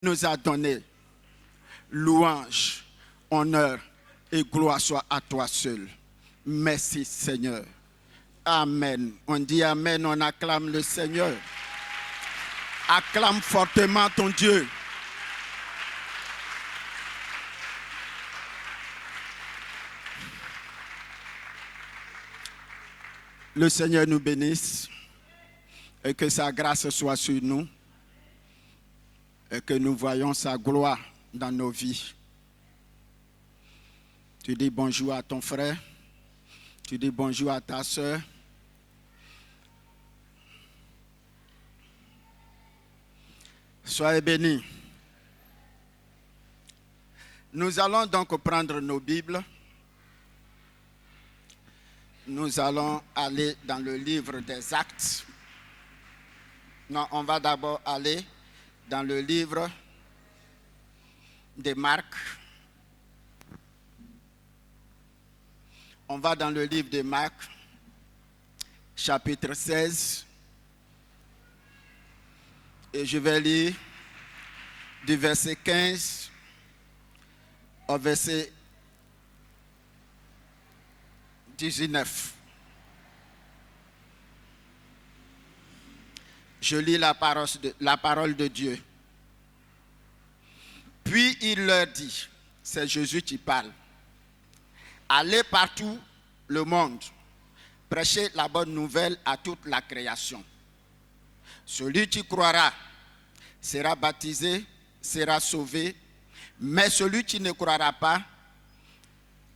nous a donné. Louange, honneur et gloire soit à toi seul. Merci Seigneur. Amen. On dit amen, on acclame le Seigneur. Acclame fortement ton Dieu. Le Seigneur nous bénisse et que sa grâce soit sur nous et que nous voyons sa gloire dans nos vies. Tu dis bonjour à ton frère, tu dis bonjour à ta soeur. Soyez bénis. Nous allons donc prendre nos Bibles. Nous allons aller dans le livre des Actes. Non, on va d'abord aller dans le livre de Marc. On va dans le livre de Marc, chapitre 16. Et je vais lire du verset 15 au verset 19. Je lis la parole de Dieu. Puis il leur dit, c'est Jésus qui parle, allez partout le monde, prêchez la bonne nouvelle à toute la création. Celui qui croira sera baptisé, sera sauvé, mais celui qui ne croira pas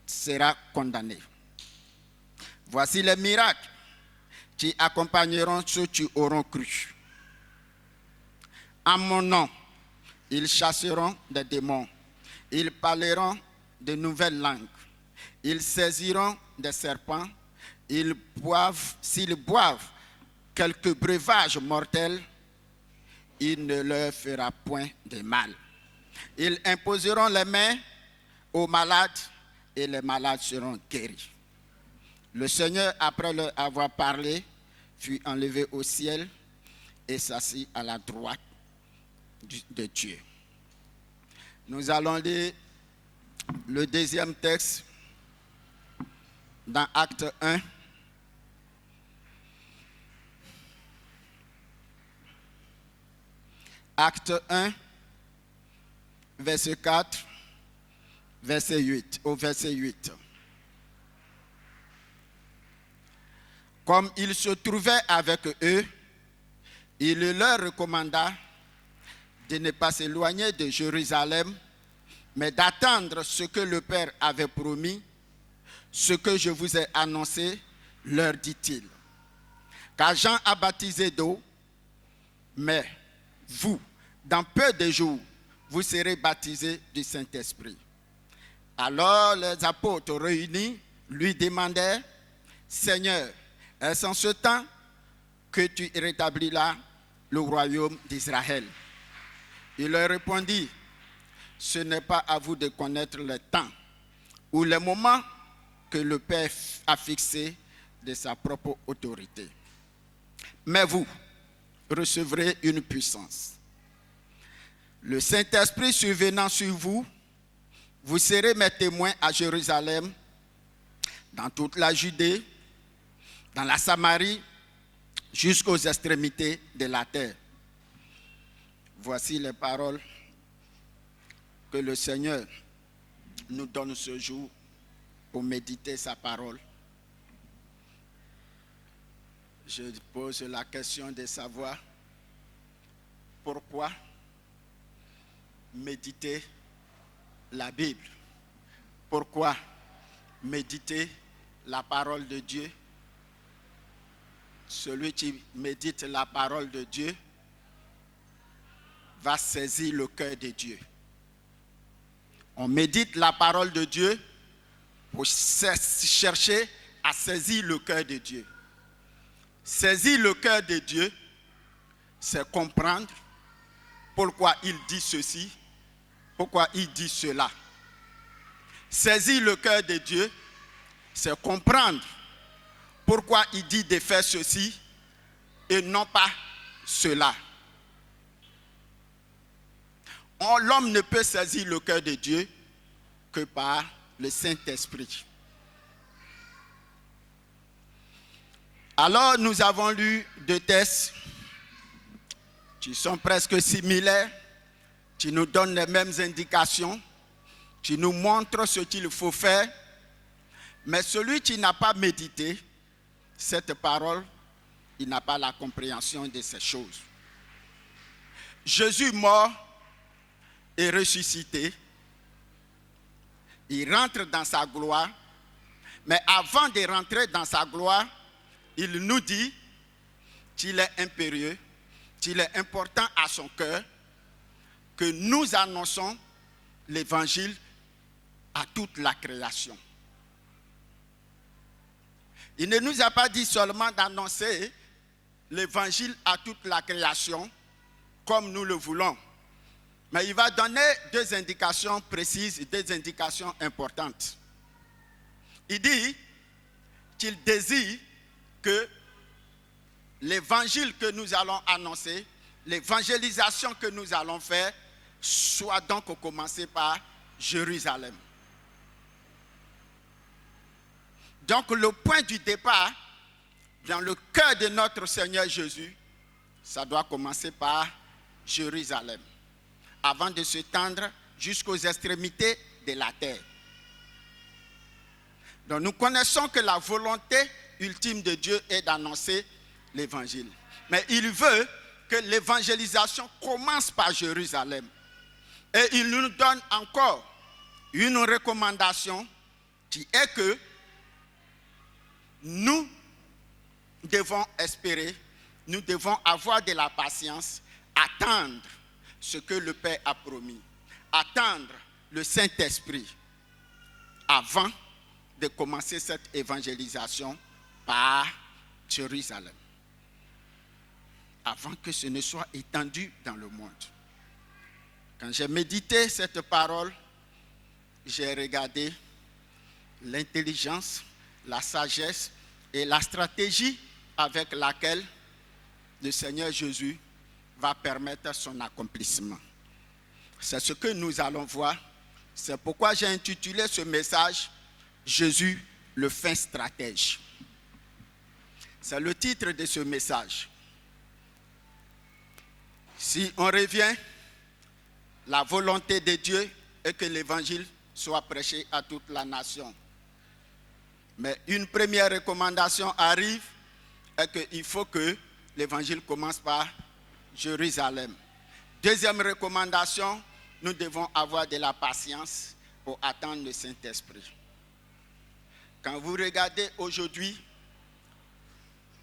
sera condamné. Voici les miracles qui accompagneront ceux qui auront cru. En mon nom, ils chasseront des démons, ils parleront de nouvelles langues, ils saisiront des serpents, s'ils boivent quelques breuvages mortels, il ne leur fera point de mal. Ils imposeront les mains aux malades et les malades seront guéris. Le Seigneur, après leur avoir parlé, fut enlevé au ciel et s'assit à la droite de Dieu. Nous allons lire le deuxième texte dans Acte 1. Acte 1, verset 4, verset 8, au verset 8. Comme il se trouvait avec eux, il leur recommanda de ne pas s'éloigner de Jérusalem, mais d'attendre ce que le Père avait promis, ce que je vous ai annoncé, leur dit-il. Car Jean a baptisé d'eau, mais vous, dans peu de jours, vous serez baptisés du Saint-Esprit. Alors les apôtres réunis lui demandèrent, Seigneur, est-ce en ce temps que tu rétabliras le royaume d'Israël? Il leur répondit, ce n'est pas à vous de connaître le temps ou le moment que le Père a fixé de sa propre autorité. Mais vous recevrez une puissance. Le Saint-Esprit survenant sur vous, vous serez mes témoins à Jérusalem, dans toute la Judée, dans la Samarie, jusqu'aux extrémités de la terre. Voici les paroles que le Seigneur nous donne ce jour pour méditer sa parole. Je pose la question de savoir pourquoi méditer la Bible. Pourquoi méditer la parole de Dieu? Celui qui médite la parole de Dieu va saisir le cœur de Dieu. On médite la parole de Dieu pour chercher à saisir le cœur de Dieu. Saisir le cœur de Dieu, c'est comprendre pourquoi il dit ceci, pourquoi il dit cela. Saisir le cœur de Dieu, c'est comprendre pourquoi il dit de faire ceci et non pas cela. L'homme ne peut saisir le cœur de Dieu que par le Saint-Esprit. Alors, nous avons lu 2 textes qui sont presque similaires, qui nous donnent les mêmes indications, qui nous montrent ce qu'il faut faire. Mais celui qui n'a pas médité cette parole, il n'a pas la compréhension de ces choses. Jésus mort et ressuscité, il rentre dans sa gloire, mais avant de rentrer dans sa gloire, il nous dit qu'il est impérieux, qu'il est important à son cœur que nous annonçons l'évangile à toute la création. Il ne nous a pas dit seulement d'annoncer l'évangile à toute la création comme nous le voulons. Mais il va donner 2 indications précises, 2 indications importantes. Il dit qu'il désire que l'évangile que nous allons annoncer, l'évangélisation que nous allons faire, soit donc commencée par Jérusalem. Donc le point du départ, dans le cœur de notre Seigneur Jésus, ça doit commencer par Jérusalem, avant de se tendre jusqu'aux extrémités de la terre. Donc nous connaissons que la volonté ultime de Dieu est d'annoncer l'évangile. Mais il veut que l'évangélisation commence par Jérusalem. Et il nous donne encore une recommandation qui est que nous devons espérer, nous devons avoir de la patience, attendre ce que le Père a promis, attendre le Saint-Esprit avant de commencer cette évangélisation par Jérusalem, avant que ce ne soit étendu dans le monde. Quand j'ai médité cette parole, j'ai regardé l'intelligence, la sagesse et la stratégie avec laquelle le Seigneur Jésus va permettre son accomplissement. C'est ce que nous allons voir. C'est pourquoi j'ai intitulé ce message « Jésus, le fin stratège ». C'est le titre de ce message. Si on revient, la volonté de Dieu est que l'évangile soit prêché à toute la nation. Mais une première recommandation arrive, est qu'il faut que l'évangile commence par Jérusalem. Deuxième recommandation, nous devons avoir de la patience pour attendre le Saint-Esprit. Quand vous regardez aujourd'hui,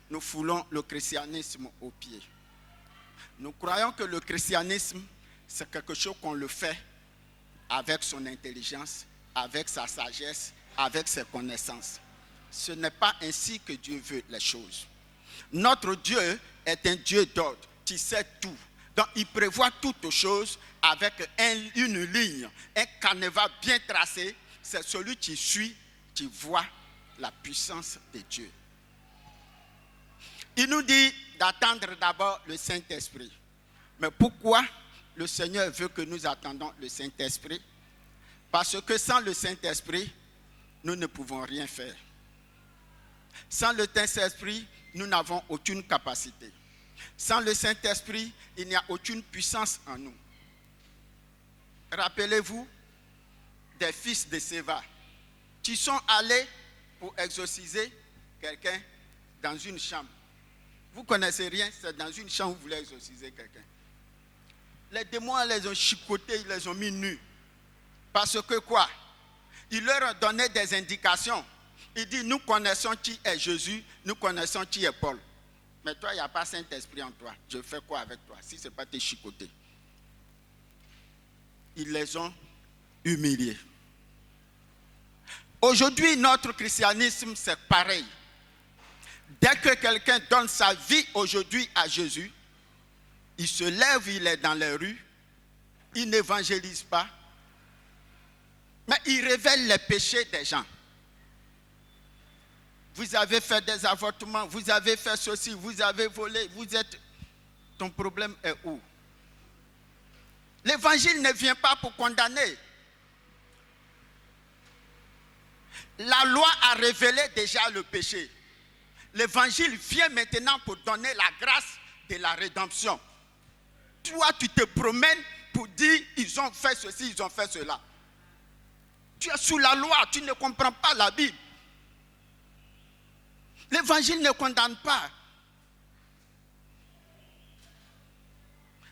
nous foulons le christianisme aux pieds. Nous croyons que le christianisme, c'est quelque chose qu'on le fait avec son intelligence, avec sa sagesse, avec ses connaissances. Ce n'est pas ainsi que Dieu veut les choses. Notre Dieu est un Dieu d'ordre qui sait tout. Donc il prévoit toutes choses avec une ligne, un canevas bien tracé. C'est celui qui suit, qui voit la puissance de Dieu. Il nous dit d'attendre d'abord le Saint-Esprit. Mais pourquoi le Seigneur veut que nous attendons le Saint-Esprit? Parce que sans le Saint-Esprit, nous ne pouvons rien faire. Sans le Saint-Esprit, nous n'avons aucune capacité. Sans le Saint-Esprit, il n'y a aucune puissance en nous. Rappelez-vous des fils de Séva qui sont allés pour exorciser quelqu'un dans une chambre. Vous ne connaissez rien, c'est dans une chambre où vous voulez exorciser quelqu'un. Les démons les ont chicotés, ils les ont mis nus. Parce que quoi? Il leur a donné des indications. Il dit, nous connaissons qui est Jésus, nous connaissons qui est Paul. Mais toi, il n'y a pas Saint-Esprit en toi. Je fais quoi avec toi si ce n'est pas te chicoter? Ils les ont humiliés. Aujourd'hui, notre christianisme, c'est pareil. Dès que quelqu'un donne sa vie aujourd'hui à Jésus, il se lève, il est dans les rues, il n'évangélise pas, mais il révèle les péchés des gens. Vous avez fait des avortements, vous avez fait ceci, vous avez volé, vous êtes... Ton problème est où? L'évangile ne vient pas pour condamner. La loi a révélé déjà le péché. L'évangile vient maintenant pour donner la grâce de la rédemption. Toi, tu te promènes pour dire, ils ont fait ceci, ils ont fait cela. Tu es sous la loi, tu ne comprends pas la Bible. L'évangile ne condamne pas.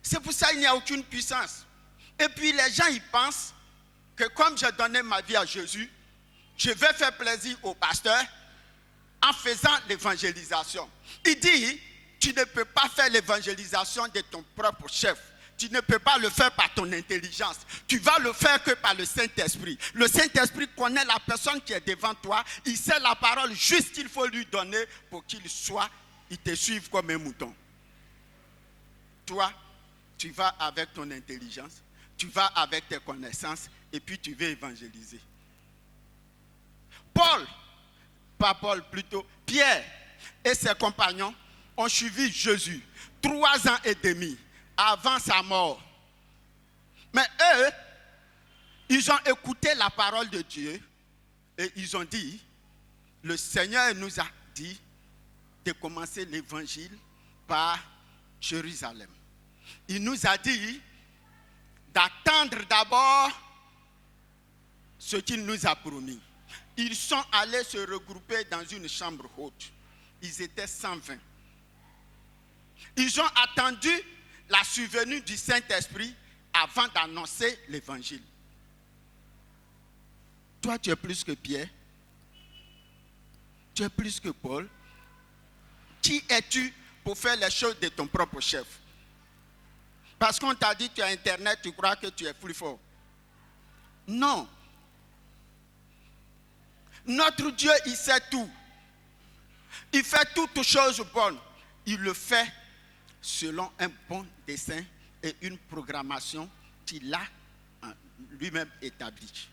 C'est pour ça qu'il n'y a aucune puissance. Et puis les gens, ils pensent que comme j'ai donné ma vie à Jésus, je vais faire plaisir au pasteur en faisant l'évangélisation. Il dit, tu ne peux pas faire l'évangélisation de ton propre chef. Tu ne peux pas le faire par ton intelligence. Tu vas le faire que par le Saint-Esprit. Le Saint-Esprit connaît la personne qui est devant toi. Il sait la parole juste qu'il faut lui donner pour qu'il te suive comme un mouton. Toi, tu vas avec ton intelligence, tu vas avec tes connaissances et puis tu vas évangéliser. Pierre et ses compagnons ont suivi Jésus 3 ans et demi avant sa mort. Mais eux, ils ont écouté la parole de Dieu et ils ont dit, le Seigneur nous a dit de commencer l'évangile par Jérusalem. Il nous a dit d'attendre d'abord ce qu'il nous a promis. Ils sont allés se regrouper dans une chambre haute. Ils étaient 120. Ils ont attendu la survenue du Saint-Esprit avant d'annoncer l'évangile. Toi, tu es plus que Pierre. Tu es plus que Paul. Qui es-tu pour faire les choses de ton propre chef? Parce qu'on t'a dit que tu as Internet, tu crois que tu es plus fort. Non. Notre Dieu, il sait tout. Il fait toutes choses bonnes. Il le fait selon un bon dessein et une programmation qu'il a lui-même établie.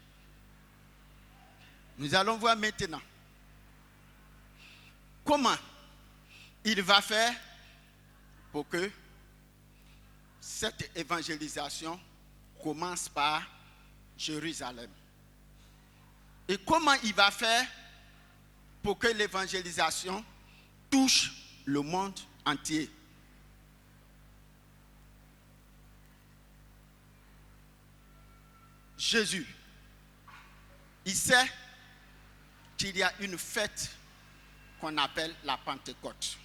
Nous allons voir maintenant comment il va faire pour que cette évangélisation commence par Jérusalem. Et comment il va faire pour que l'évangélisation touche le monde entier. Jésus, il sait qu'il y a une fête qu'on appelle la Pentecôte.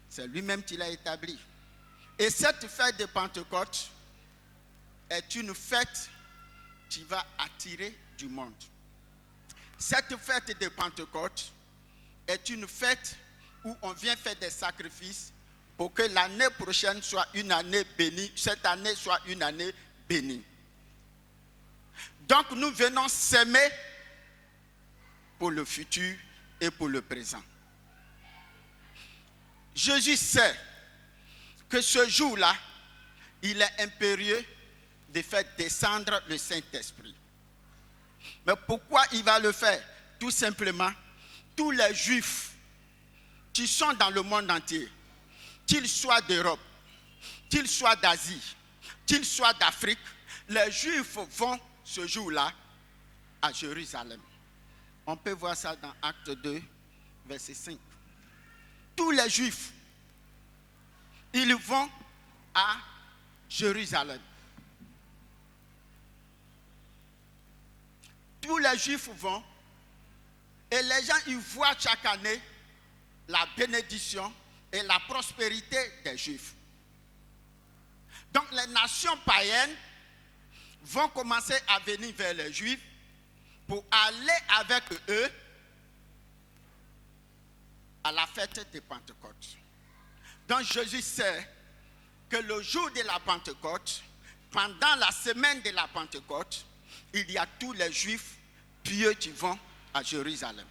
C'est lui-même qui l'a établie. Et cette fête de Pentecôte est une fête qui va attirer du monde. Cette fête de Pentecôte est une fête où on vient faire des sacrifices pour que l'année prochaine soit une année bénie, cette année soit une année bénie. Donc nous venons s'aimer pour le futur et pour le présent. Jésus sait que ce jour-là, il est impérieux de faire descendre le Saint-Esprit. Mais pourquoi il va le faire? Tout simplement, tous les Juifs qui sont dans le monde entier, qu'ils soient d'Europe, qu'ils soient d'Asie, qu'ils soient d'Afrique, les Juifs vont ce jour-là à Jérusalem. On peut voir ça dans Acte 2, verset 5. Tous les Juifs, ils vont à Jérusalem. Tous les Juifs vont et les gens ils voient chaque année la bénédiction et la prospérité des Juifs. Donc les nations païennes vont commencer à venir vers les Juifs pour aller avec eux à la fête de Pentecôte. Donc Jésus sait que le jour de la Pentecôte, pendant la semaine de la Pentecôte, il y a tous les Juifs pieux qui vont à Jérusalem.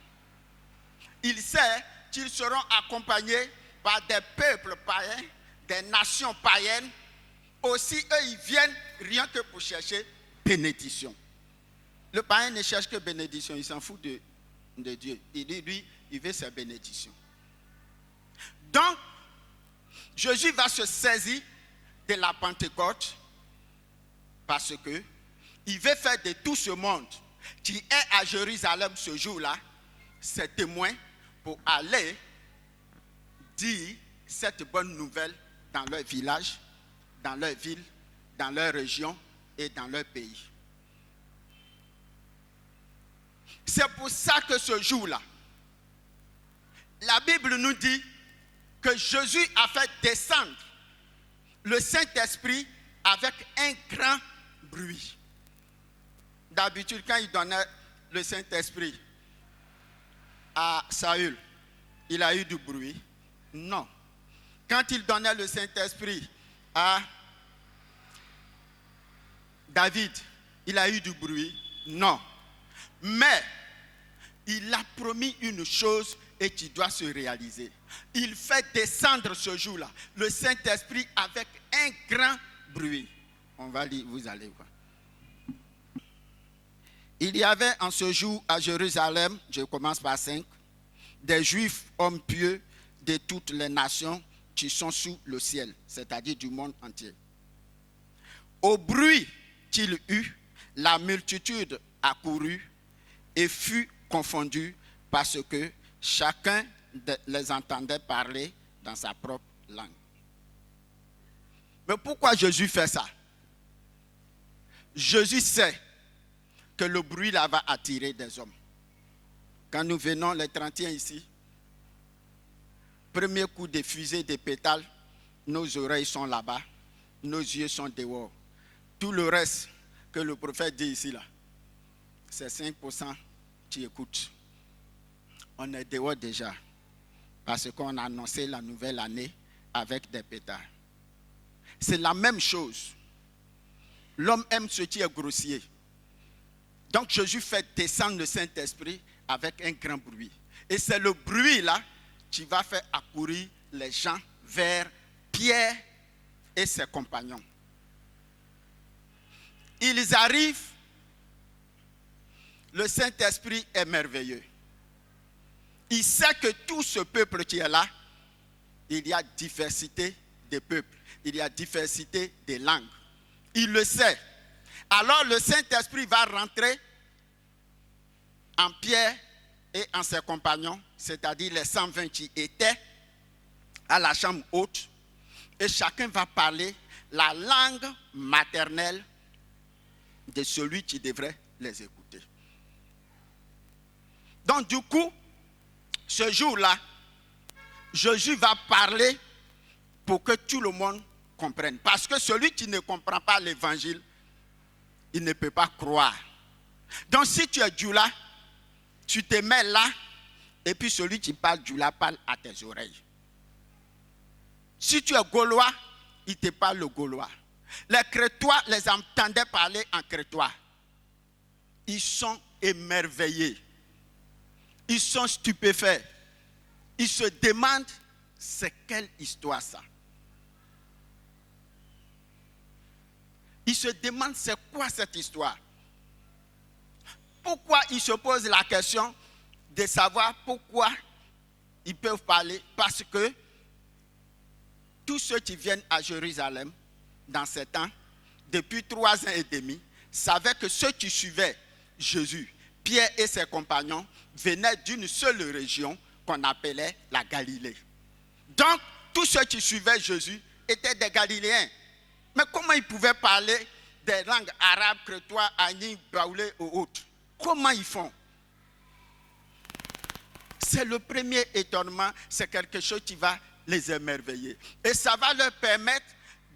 Il sait qu'ils seront accompagnés par des peuples païens, des nations païennes. Aussi, eux, ils viennent rien que pour chercher bénédiction. Le païen ne cherche que bénédiction, il s'en fout de Dieu. Il dit, lui, il veut sa bénédiction. Donc, Jésus va se saisir de la Pentecôte Parce que il veut faire de tout ce monde qui est à Jérusalem ce jour-là, ses témoins pour aller dire cette bonne nouvelle dans leur village, dans leur ville, dans leur région et dans leur pays. C'est pour ça que ce jour-là, la Bible nous dit que Jésus a fait descendre le Saint-Esprit avec un grand bruit. D'habitude, quand il donnait le Saint-Esprit à Saül, il a eu du bruit? Non. Quand il donnait le Saint-Esprit à David, il a eu du bruit? Non. Mais il a promis une chose et qui doit se réaliser. Il fait descendre ce jour-là le Saint-Esprit avec un grand bruit. On va lire, vous allez voir. Il y avait en ce jour à Jérusalem, je commence par 5, des Juifs, hommes pieux de toutes les nations qui sont sous le ciel, c'est-à-dire du monde entier. Au bruit qu'il eut, la multitude accourut et fut confondue parce que chacun les entendait parler dans sa propre langue. Mais pourquoi Jésus fait ça? Jésus sait que le bruit là va attirer des hommes. Quand nous venons les 31 ici, premier coup de fusée de pétales, nos oreilles sont là-bas, nos yeux sont dehors. Tout le reste que le prophète dit ici là, c'est 5% qui écoutent. On est dehors déjà, parce qu'on a annoncé la nouvelle année avec des pétards. C'est la même chose. L'homme aime ce qui est grossier. Donc Jésus fait descendre le Saint-Esprit avec un grand bruit. Et c'est le bruit là qui va faire accourir les gens vers Pierre et ses compagnons. Ils arrivent, le Saint-Esprit est merveilleux. Il sait que tout ce peuple qui est là, il y a diversité de peuples, il y a diversité de langues. Il le sait. Alors le Saint-Esprit va rentrer en Pierre et en ses compagnons, c'est-à-dire les 120 qui étaient à la chambre haute, et chacun va parler la langue maternelle de celui qui devrait les écouter. Donc du coup, ce jour-là, Jésus va parler pour que tout le monde comprenne. Parce que celui qui ne comprend pas l'évangile, il ne peut pas croire. Donc si tu es Djoula, tu te mets là, et puis celui qui parle Djoula parle à tes oreilles. Si tu es Gaulois, il te parle le Gaulois. Les Crétois les entendaient parler en crétois. Ils sont émerveillés. Ils sont stupéfaits. Ils se demandent, c'est quelle histoire ça? Ils se demandent, c'est quoi cette histoire? Pourquoi ils se posent la question de savoir pourquoi ils peuvent parler? Parce que tous ceux qui viennent à Jérusalem, dans ces temps, depuis 3 ans et demi, savaient que ceux qui suivaient Jésus, Pierre et ses compagnons, venaient d'une seule région qu'on appelait la Galilée. Donc, tous ceux qui suivaient Jésus étaient des Galiléens. Mais comment ils pouvaient parler des langues arabes, crétois, agnis, baoulés ou autres? Comment ils font? C'est le premier étonnement, c'est quelque chose qui va les émerveiller. Et ça va leur permettre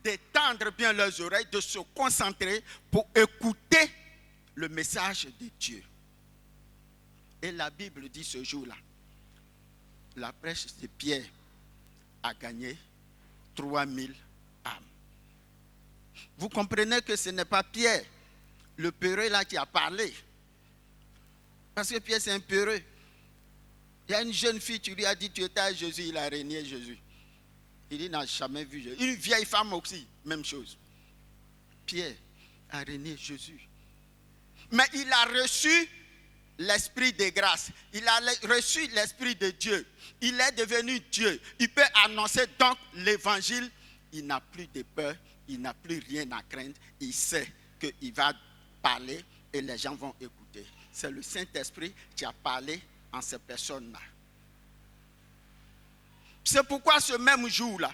d'étendre bien leurs oreilles, de se concentrer pour écouter le message de Dieu. Et la Bible dit ce jour-là, la prêche de Pierre a gagné 3000 âmes. Vous comprenez que ce n'est pas Pierre, le peureux là, qui a parlé. Parce que Pierre, c'est un peureux. Il y a une jeune fille, tu lui as dit, tu étais à Jésus, il a renié Jésus. Il dit, il n'a jamais vu Jésus. Une vieille femme aussi, même chose. Pierre a renié Jésus. Mais il a reçu l'esprit de grâce. Il a reçu l'esprit de Dieu. Il est devenu Dieu. Il peut annoncer donc l'évangile. Il n'a plus de peur. Il n'a plus rien à craindre. Il sait qu'il va parler et les gens vont écouter. C'est le Saint-Esprit qui a parlé en ces personnes-là. C'est pourquoi ce même jour-là,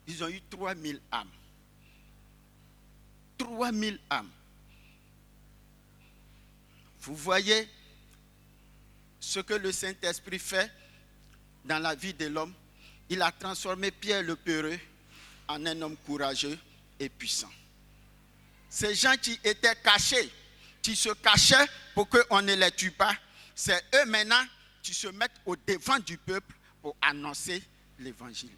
ils ont eu 3000 âmes. 3000 âmes. Vous voyez ce que le Saint-Esprit fait dans la vie de l'homme. Il a transformé Pierre le peureux en un homme courageux et puissant. Ces gens qui étaient cachés, qui se cachaient pour qu'on ne les tue pas, c'est eux maintenant qui se mettent au devant du peuple pour annoncer l'évangile.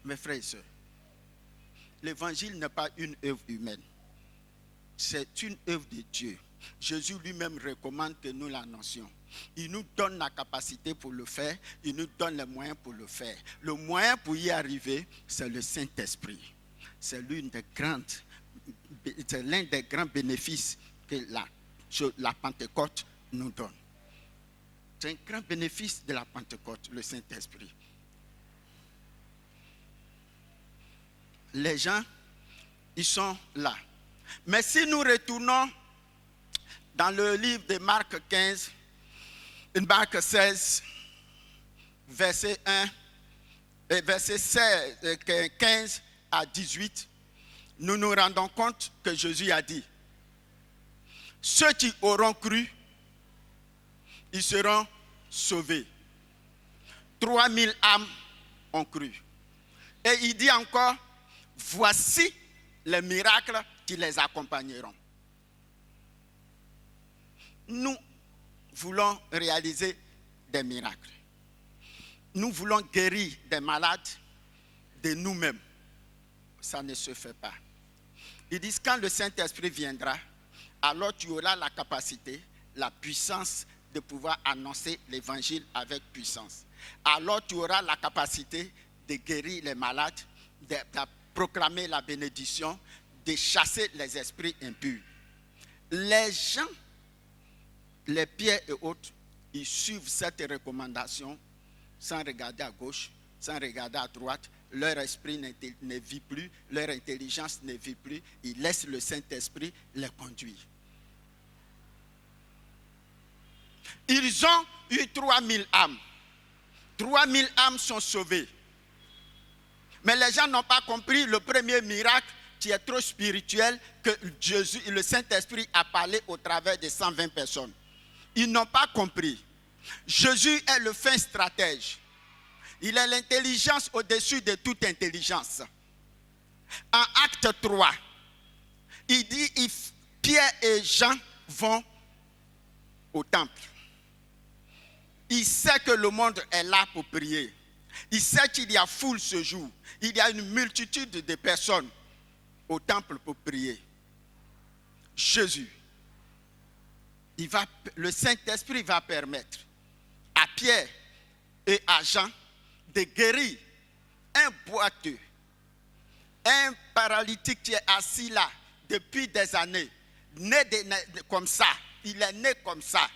Mes frères et sœurs, l'évangile n'est pas une œuvre humaine. C'est une œuvre de Dieu. Jésus lui-même recommande que nous l'annoncions. Il nous donne la capacité pour le faire. Il nous donne les moyens pour le faire. Le moyen pour y arriver, c'est le Saint-Esprit. C'est l'un des grands bénéfices que la Pentecôte nous donne. C'est un grand bénéfice de la Pentecôte, le Saint-Esprit. Les gens, ils sont là. Mais si nous retournons dans le livre de Marc 15, Marc 16, verset 1, et verset 15 à 18, nous nous rendons compte que Jésus a dit, ceux qui auront cru, ils seront sauvés. 3000 âmes ont cru. Et il dit encore, voici les miracles qui les accompagneront. Nous voulons réaliser des miracles. Nous voulons guérir des malades de nous-mêmes. Ça ne se fait pas. Ils disent quand le Saint-Esprit viendra, alors tu auras la capacité, la puissance de pouvoir annoncer l'évangile avec puissance. Alors tu auras la capacité de guérir les malades, de proclamer la bénédiction, de chasser les esprits impurs. Les gens, les Pierre et autres, ils suivent cette recommandation sans regarder à gauche, sans regarder à droite. Leur esprit ne vit plus, leur intelligence ne vit plus. Ils laissent le Saint-Esprit les conduire. Ils ont eu 3000 âmes. 3000 âmes sont sauvées. Mais les gens n'ont pas compris le premier miracle qui est trop spirituel que Jésus, le Saint-Esprit a parlé au travers de 120 personnes. Ils n'ont pas compris. Jésus est le fin stratège. Il est l'intelligence au-dessus de toute intelligence. En acte 3, il dit, Pierre et Jean vont au temple. Il sait que le monde est là pour prier. Il sait qu'il y a foule ce jour. Il y a une multitude de personnes au temple pour prier. Jésus, le Saint-Esprit va permettre à Pierre et à Jean de guérir un boiteux, un paralytique qui est assis là depuis des années, né comme ça. Il est né comme ça.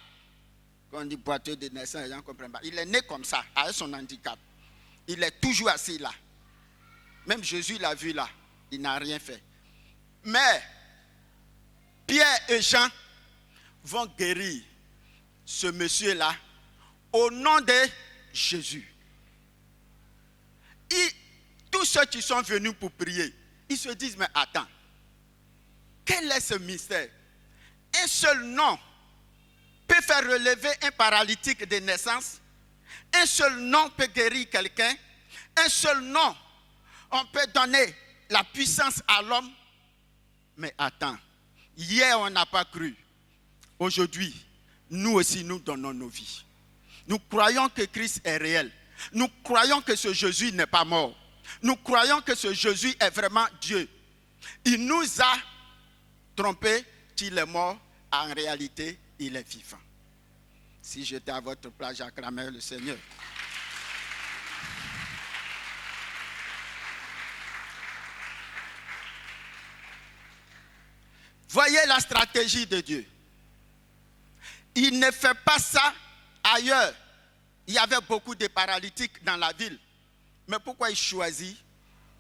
Quand on dit boiteux de naissance, les gens ne comprennent pas. Il est né comme ça, avec son handicap. Il est toujours assis là. Même Jésus l'a vu là. Il n'a rien fait. Mais Pierre et Jean vont guérir ce monsieur-là au nom de Jésus. Tous ceux qui sont venus pour prier, ils se disent, mais attends, quel est ce mystère? Un seul nom peut faire relever un paralytique de naissance. Un seul nom peut guérir quelqu'un. Un seul nom, on peut donner la puissance à l'homme. Mais attends, hier on n'a pas cru. Aujourd'hui, nous aussi nous donnons nos vies. Nous croyons que Christ est réel. Nous croyons que ce Jésus n'est pas mort. Nous croyons que ce Jésus est vraiment Dieu. Il nous a trompés qu'il est mort. En réalité, il est vivant. Si j'étais à votre place, j'acclamerais le Seigneur. Voyez la stratégie de Dieu. Il ne fait pas ça ailleurs. Il y avait beaucoup de paralytiques dans la ville. Mais pourquoi il choisit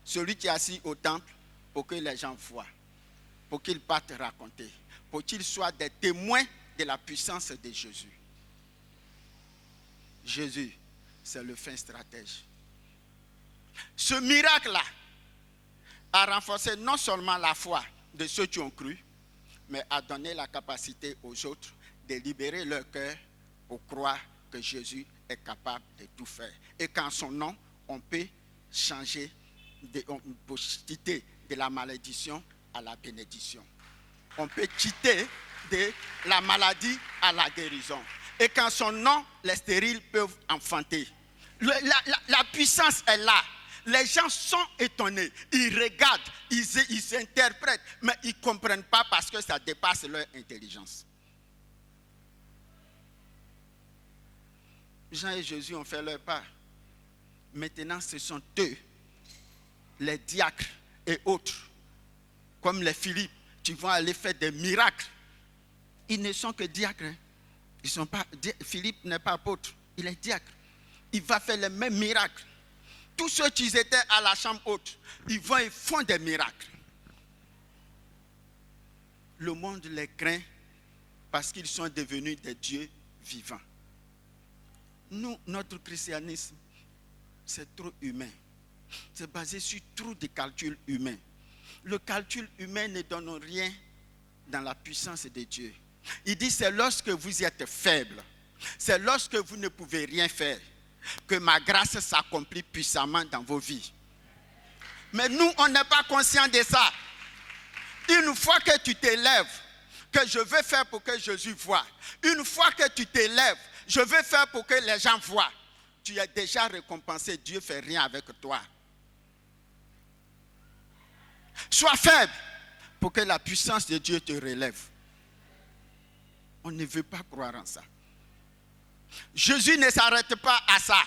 celui qui est assis au temple pour que les gens voient? pour qu'ils partent raconter, pour qu'ils soient des témoins de la puissance de Jésus. Jésus, c'est le fin stratège. Ce miracle-là a renforcé non seulement la foi de ceux qui ont cru, mais a donné la capacité aux autres de libérer leur cœur pour croire que Jésus est capable de tout faire. Et qu'en son nom, on peut changer, on peut quitter de la malédiction à la bénédiction. On peut quitter de la maladie à la guérison. Et qu'en son nom, les stériles peuvent enfanter. La puissance est là. Les gens sont étonnés. Ils regardent, ils interprètent, mais ils ne comprennent pas parce que ça dépasse leur intelligence. Jean et Jésus ont fait leur part. Maintenant, ce sont eux, les diacres et autres, comme les Philippe, qui vont aller faire des miracles. Ils ne sont que diacres. Ils sont pas, Philippe n'est pas apôtre, il est diacre. Il va faire les mêmes miracles. Tous ceux qui étaient à la chambre haute, ils vont et font des miracles. Le monde les craint parce qu'ils sont devenus des dieux vivants. Nous, notre christianisme, c'est trop humain. C'est basé sur trop de calculs humains. Le calcul humain ne donne rien dans la puissance de Dieu. Il dit, c'est lorsque vous êtes faible, c'est lorsque vous ne pouvez rien faire, que ma grâce s'accomplit puissamment dans vos vies. Mais nous, on n'est pas conscient de ça. Une fois que tu t'élèves, que je veux faire pour que Jésus voie, une fois que tu t'élèves, je veux faire pour que les gens voient, tu es déjà récompensé. Dieu ne fait rien avec toi. Sois faible pour que la puissance de Dieu te relève. On ne veut pas croire en ça. Jésus ne s'arrête pas à ça.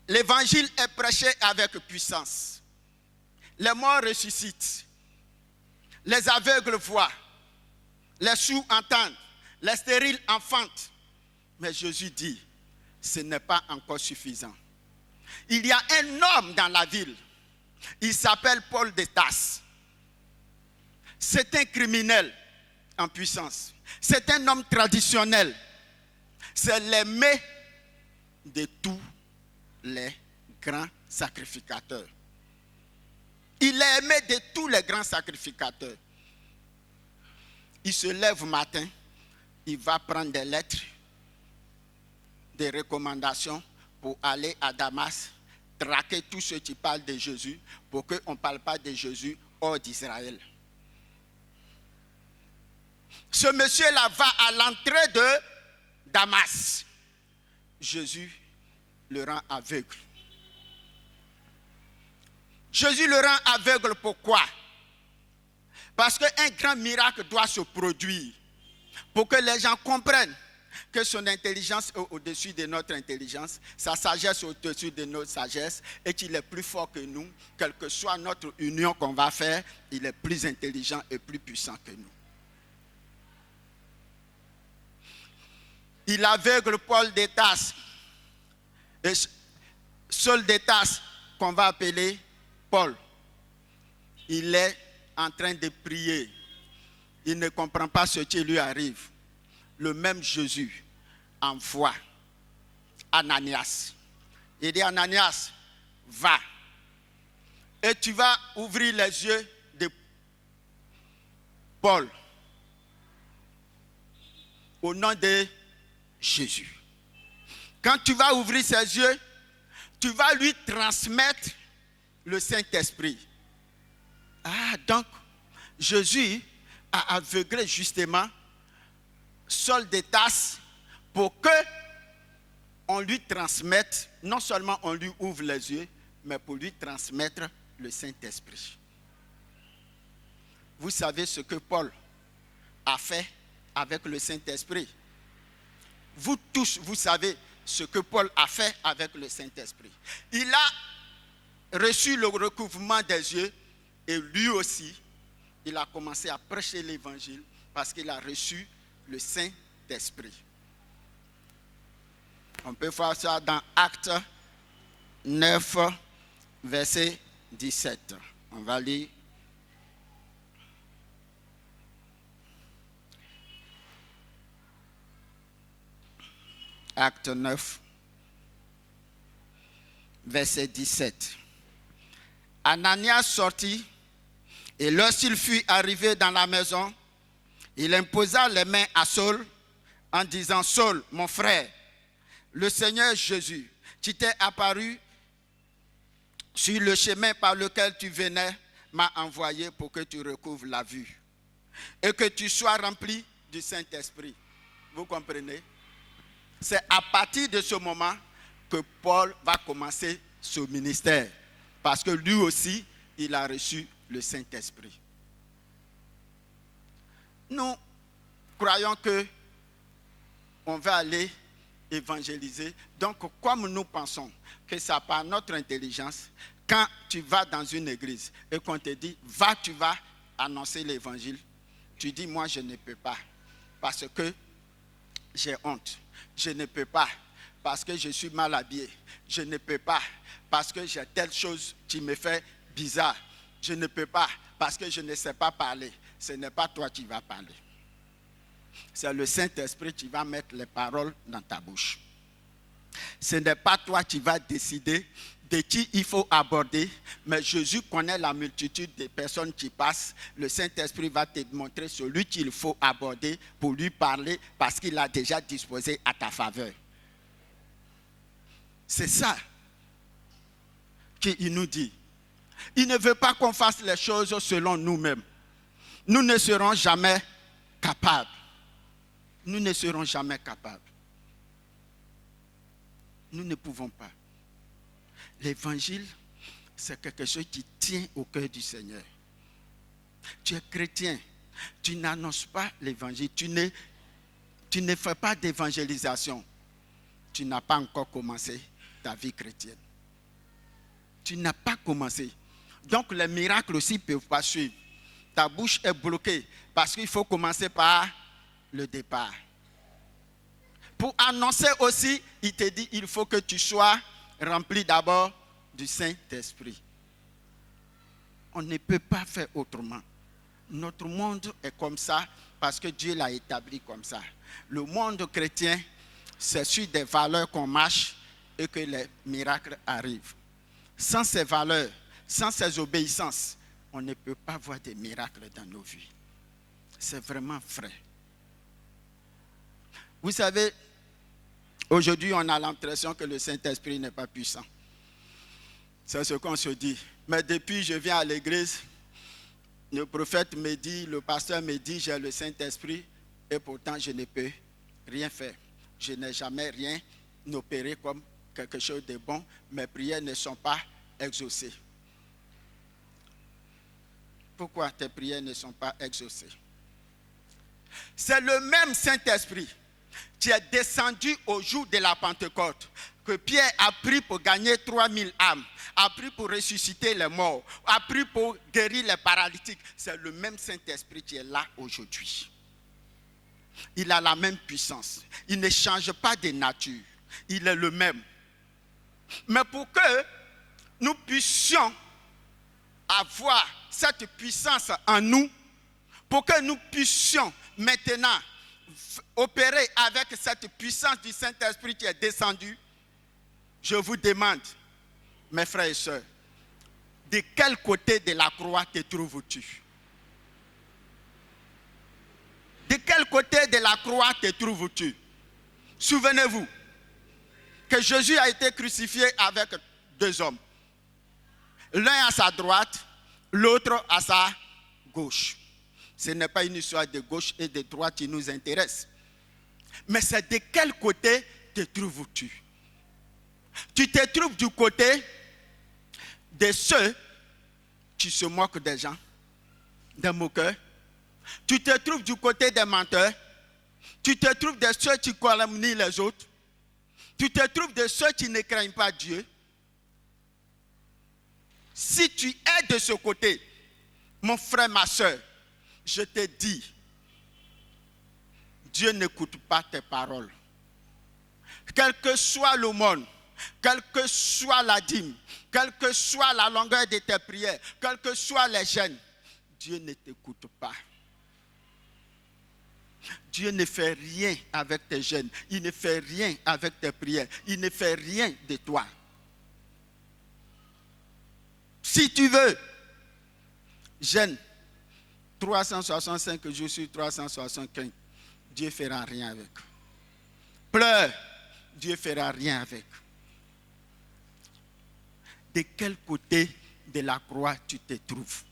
L'évangile est prêché avec puissance. Les morts ressuscitent. Les aveugles voient. Les sourds entendent. Les stériles enfantent. Mais Jésus dit, ce n'est pas encore suffisant. Il y a un homme dans la ville. Il s'appelle Paul de Tarse. C'est un criminel en puissance. C'est un homme traditionnel. C'est l'aimé de tous les grands sacrificateurs. Il est aimé de tous les grands sacrificateurs. Il se lève matin, il va prendre des lettres, des recommandations pour aller à Damas, traquer tous ceux qui parlent de Jésus, pour qu'on ne parle pas de Jésus hors d'Israël. Ce monsieur-là va à l'entrée de Damas. Jésus le rend aveugle. Jésus le rend aveugle pourquoi? Parce qu'un grand miracle doit se produire pour que les gens comprennent que son intelligence est au-dessus de notre intelligence, sa sagesse est au-dessus de notre sagesse et qu'il est plus fort que nous. Quelle que soit notre union qu'on va faire, il est plus intelligent et plus puissant que nous. Il aveugle Paul de Tarse. Et Saul de Tarse, qu'on va appeler Paul, il est en train de prier. Il ne comprend pas ce qui lui arrive. Le même Jésus envoie Ananias. Il dit, Ananias, va. Et tu vas ouvrir les yeux de Paul. Au nom de Jésus. Quand tu vas ouvrir ses yeux, tu vas lui transmettre le Saint-Esprit. Ah, donc, Jésus a aveuglé justement Saul de Tarse pour que on lui transmette, non seulement on lui ouvre les yeux, mais pour lui transmettre le Saint-Esprit. Vous savez ce que Paul a fait avec le Saint-Esprit. Vous tous, vous savez ce que Paul a fait avec le Saint-Esprit. Il a reçu le recouvrement des yeux et lui aussi, il a commencé à prêcher l'évangile parce qu'il a reçu le Saint-Esprit. On peut voir ça dans Actes 9, verset 17. On va lire Acte 9, verset 17. Ananias sortit, et lorsqu'il fut arrivé dans la maison, il imposa les mains à Saul en disant: Saul, mon frère, le Seigneur Jésus, qui t'est apparu sur le chemin par lequel tu venais, m'a envoyé pour que tu recouvres la vue et que tu sois rempli du Saint-Esprit. Vous comprenez? C'est à partir de ce moment que Paul va commencer ce ministère, parce que lui aussi, il a reçu le Saint-Esprit. Nous croyons que on va aller évangéliser. Donc, comme nous pensons que c'est par notre intelligence, quand tu vas dans une église et qu'on te dit, va, tu vas annoncer l'évangile, tu dis, moi, je ne peux pas, parce que j'ai honte. Je ne peux pas, parce que je suis mal habillé. Je ne peux pas, parce que j'ai telle chose qui me fait bizarre. Je ne peux pas, parce que je ne sais pas parler. Ce n'est pas toi qui vas parler. C'est le Saint-Esprit qui va mettre les paroles dans ta bouche. Ce n'est pas toi qui vas décider de qui il faut aborder, mais Jésus connaît la multitude des personnes qui passent. Le Saint-Esprit va te montrer celui qu'il faut aborder pour lui parler, parce qu'il a déjà disposé à ta faveur. C'est ça qu'il nous dit. Il ne veut pas qu'on fasse les choses selon nous-mêmes. Nous ne serons jamais capables. Nous ne serons jamais capables. Nous ne pouvons pas. L'évangile, c'est quelque chose qui tient au cœur du Seigneur. Tu es chrétien, tu n'annonces pas l'évangile, tu ne fais pas d'évangélisation. Tu n'as pas encore commencé ta vie chrétienne. Tu n'as pas commencé. Donc les miracles aussi ne peuvent pas suivre. Ta bouche est bloquée parce qu'il faut commencer par le départ. Pour annoncer aussi, il te dit, il faut que tu sois rempli d'abord du Saint-Esprit. On ne peut pas faire autrement. Notre monde est comme ça parce que Dieu l'a établi comme ça. Le monde chrétien, c'est sur des valeurs qu'on marche et que les miracles arrivent. Sans ces valeurs, sans ces obéissances, on ne peut pas voir des miracles dans nos vies. C'est vraiment vrai. Vous savez, aujourd'hui, on a l'impression que le Saint-Esprit n'est pas puissant. C'est ce qu'on se dit. Mais depuis que je viens à l'église, le prophète me dit, le pasteur me dit, j'ai le Saint-Esprit et pourtant je ne peux rien faire. Je n'ai jamais rien opéré comme quelque chose de bon. Mes prières ne sont pas exaucées. Pourquoi tes prières ne sont pas exaucées? C'est le même Saint-Esprit qui est descendu au jour de la Pentecôte, que Pierre a pris pour gagner 3000 âmes, a pris pour ressusciter les morts, a pris pour guérir les paralytiques. C'est le même Saint-Esprit qui est là aujourd'hui. Il a la même puissance. Il ne change pas de nature. Il est le même. Mais pour que nous puissions avoir cette puissance en nous, pour que nous puissions maintenant opérer avec cette puissance du Saint-Esprit qui est descendu, je vous demande, mes frères et sœurs, de quel côté de la croix te trouves-tu? De quel côté de la croix te trouves-tu? Souvenez-vous que Jésus a été crucifié avec deux hommes. L'un à sa droite, l'autre à sa gauche. Ce n'est pas une histoire de gauche et de droite qui nous intéresse. Mais c'est de quel côté te trouves-tu? Tu te trouves du côté de ceux qui se moquent des gens, des moqueurs. Tu te trouves du côté des menteurs. Tu te trouves de ceux qui calomnient les autres. Tu te trouves de ceux qui ne craignent pas Dieu. Si tu es de ce côté, mon frère, ma soeur, je te dis, Dieu n'écoute pas tes paroles. Quel que soit le monde, quelle que soit la dîme, quelle que soit la longueur de tes prières, quels que soient les jeûnes, Dieu ne t'écoute pas. Dieu ne fait rien avec tes jeûnes. Il ne fait rien avec tes prières. Il ne fait rien de toi. Si tu veux, jeûne 365 jours sur 365. Dieu ne fera rien avec. Pleure, Dieu ne fera rien avec. De quel côté de la croix tu te trouves?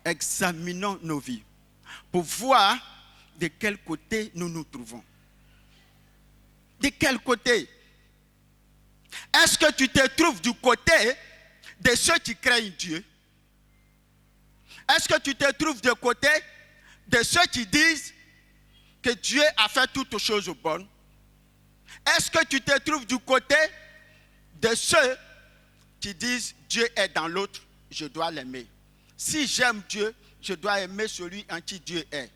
Examinons nos vies pour voir de quel côté nous nous trouvons. De quel côté? Est-ce que tu te trouves du côté de ceux qui craignent Dieu? Est-ce que tu te trouves du côté de ceux qui disent que Dieu a fait toutes choses bonnes? Est-ce que tu te trouves du côté de ceux qui disent Dieu est dans l'autre, je dois l'aimer? Si j'aime Dieu, je dois aimer celui en qui Dieu est.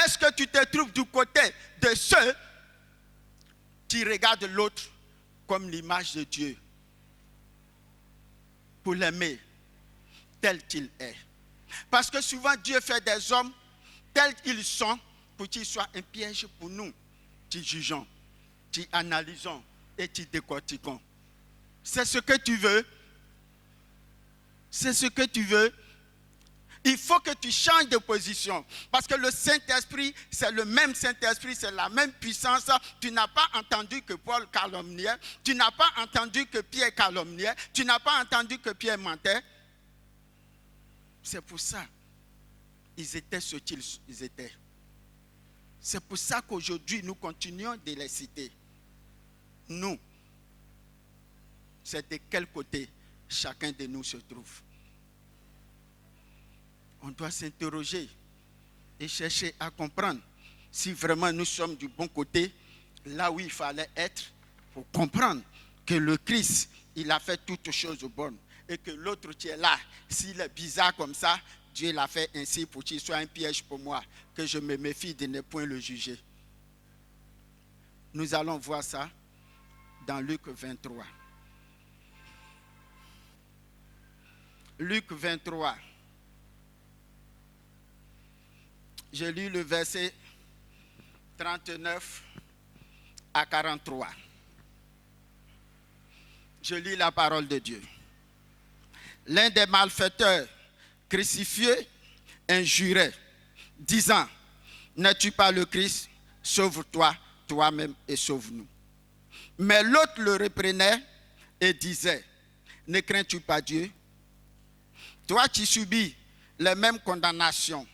Est-ce que tu te trouves du côté de ceux qui regardent l'autre comme l'image de Dieu pour l'aimer tel qu'il est? Parce que souvent Dieu fait des hommes tels qu'ils sont pour qu'ils soient un piège pour nous qui jugeons, qui analysons et qui décortiquons. C'est ce que tu veux. C'est ce que tu veux. Il faut que tu changes de position. Parce que le Saint-Esprit, c'est le même Saint-Esprit, c'est la même puissance. Tu n'as pas entendu que Paul calomniait. Tu n'as pas entendu que Pierre calomniait. Tu n'as pas entendu que Pierre mentait. C'est pour ça. Ils étaient ce qu'ils étaient. C'est pour ça qu'aujourd'hui, nous continuons de les citer. Nous, c'est de quel côté chacun de nous se trouve. On doit s'interroger et chercher à comprendre si vraiment nous sommes du bon côté, là où il fallait être, pour comprendre que le Christ, il a fait toutes choses bonnes. Et que l'autre qui est là, s'il est bizarre comme ça, Dieu l'a fait ainsi pour qu'il soit un piège pour moi, que je me méfie de ne point le juger. Nous allons voir ça dans Luc 23. Luc 23. Je lis le verset 39 à 43. Je lis la parole de Dieu. L'un des malfaiteurs crucifiés injurait, disant, n'es-tu pas le Christ? Sauve-toi toi-même et sauve-nous. Mais l'autre le reprenait et disait, ne crains-tu pas Dieu? Toi qui subis les mêmes condamnations.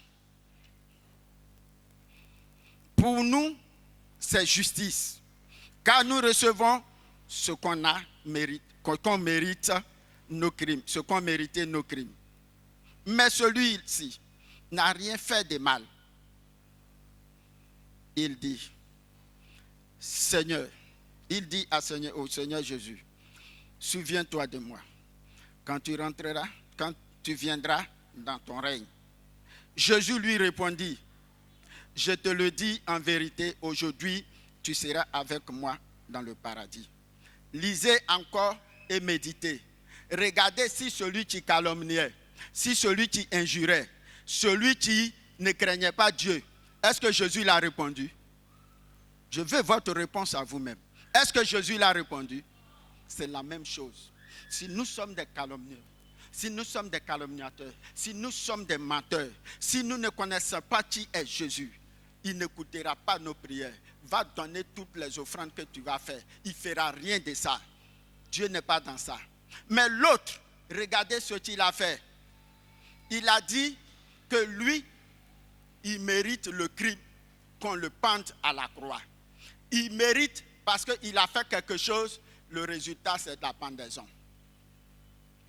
Pour nous, c'est justice, car nous recevons ce qu'on mérite nos crimes, ce qu'ont mérité nos crimes. Mais celui-ci n'a rien fait de mal. Il dit, Seigneur, il dit au Seigneur Jésus, souviens-toi de moi quand tu viendras dans ton règne. Jésus lui répondit, je te le dis en vérité, aujourd'hui, tu seras avec moi dans le paradis. Lisez encore et méditez. Regardez si celui qui calomniait, si celui qui injurait, celui qui ne craignait pas Dieu, est-ce que Jésus l'a répondu? Je veux votre réponse à vous-même. Est-ce que Jésus l'a répondu? C'est la même chose. Si nous sommes des calomnieurs, si nous sommes des calomniateurs, si nous sommes des menteurs, si nous ne connaissons pas qui est Jésus, il n'écoutera pas nos prières. Va donner toutes les offrandes que tu vas faire. Il ne fera rien de ça. Dieu n'est pas dans ça. Mais l'autre, regardez ce qu'il a fait. Il a dit que lui, il mérite le crime qu'on le pende à la croix. Il mérite parce qu'il a fait quelque chose, le résultat c'est de la pendaison.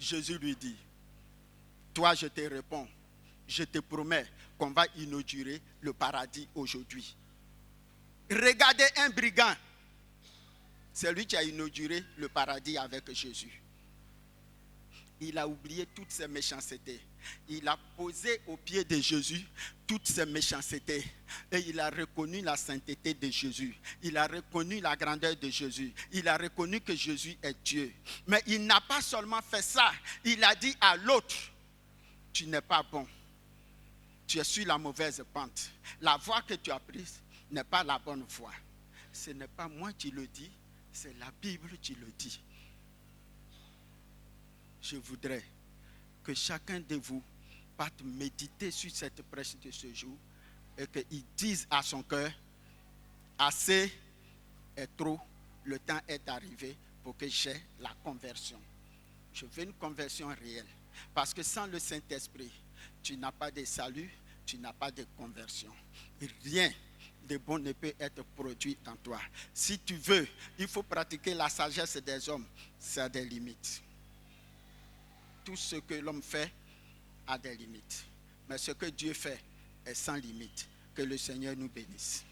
Jésus lui dit, toi je te réponds, je te promets qu'on va inaugurer le paradis aujourd'hui. Regardez un brigand, c'est lui qui a inauguré le paradis avec Jésus. Il a oublié toutes ses méchancetés. Il a posé aux pieds de Jésus toutes ses méchancetés. Et il a reconnu la sainteté de Jésus. Il a reconnu la grandeur de Jésus. Il a reconnu que Jésus est Dieu. Mais il n'a pas seulement fait ça. Il a dit à l'autre, tu n'es pas bon. tu es sur la mauvaise pente. La voie que tu as prise n'est pas la bonne voie. Ce n'est pas moi qui le dis, c'est la Bible qui le dit. Je voudrais que chacun de vous parte méditer sur cette prêche de ce jour et qu'il dise à son cœur, assez est trop, le temps est arrivé pour que j'aie la conversion. Je veux une conversion réelle. Parce que sans le Saint-Esprit, tu n'as pas de salut, tu n'as pas de conversion. Rien de bon ne peut être produit en toi. Si tu veux, il faut pratiquer la sagesse des hommes. Ça a des limites. Tout ce que l'homme fait a des limites. Mais ce que Dieu fait est sans limite. Que le Seigneur nous bénisse.